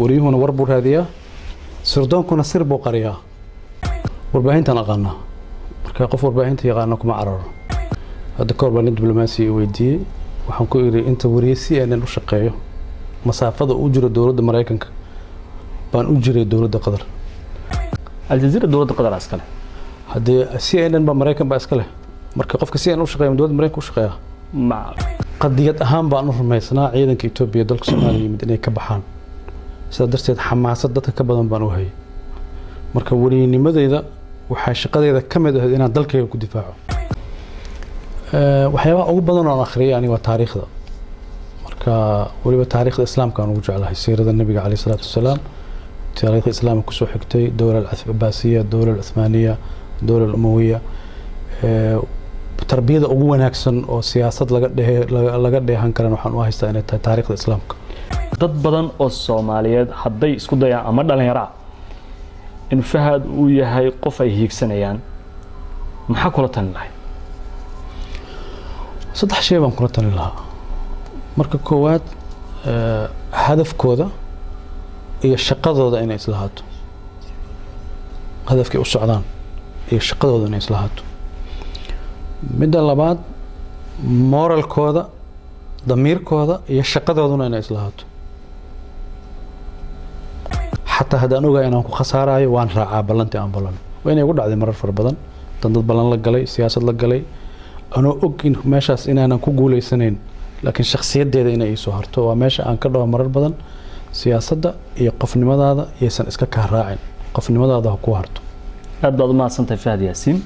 وريهنا وربور هذه سردون كنا سر بقرية وربعين تنقلنا كقف وربعين تيقانكم عرر هذا كوربان دبلوماسي ويدي وحنكو إلي أنت وريسي أنا نشقيه مسافة أجر الدولة المرايكنك بان أجر الدولة قدر الجزيرة دولة قدر أسكله هذا سي إن بمرايكن بأسكله مركب قف كسي أنا وشقيه من دولة المرايكن وشقيه مع قضية أهم بأنه ما يصنع عيدا كإثيوبيا دولة الصومالية مدنية كبحان سادرتي حماسة dadka ka badan baan u hayay marka wariinimadayda waxa shaqadayda kamid ah inaan dalkayga ku difaaco waxyaabaha ugu badan oo aan akhriyay ani waa taariikhda marka waliba taariikhda islaamka aan ugu jeclahay siirada nabiga kaleey salaatu wasalaam taariikhda islaamka ku soo xigtay dawladda al-Abbasiyya dawladda al-Uthmaniyya dawladda al-Umayyah tarbiyada ugu wanaagsan oo siyaasad laga dheehan karan waxaan u haystaa inay tahay taariikhda islaamka dad badan oo Soomaaliyeed hadday isku dayaan ama dhalinyaro in Fahad uu yahay qof ay hiigsanayaan maxaa kula tan lahay saddex shay baan kula tan lahaa marka koowaad hadafkooda iyo shaqadooda inay islaahato hadafkii u socdaan iyo shaqadooda inay islaahato midda labaad moralkooda damiirkooda iyo shaqadooduna inay islaahato حتى هذا أنا أنا خسارة وأنا راعى بلنتي أم بلن وين يقول عادي مرة فربضن تنضد بلن لقلي سياسة لقلي أنا أوكين ماشى إن أنا كقولي سنين لكن شخصية دي أنا يسوهرته وماشى أن كده مرة بدن سياسة ده يقفني ماذا هذا يسن إسكا كهراعين قفني ماذا هذا كوهرته هذا ما صنت فهد ياسين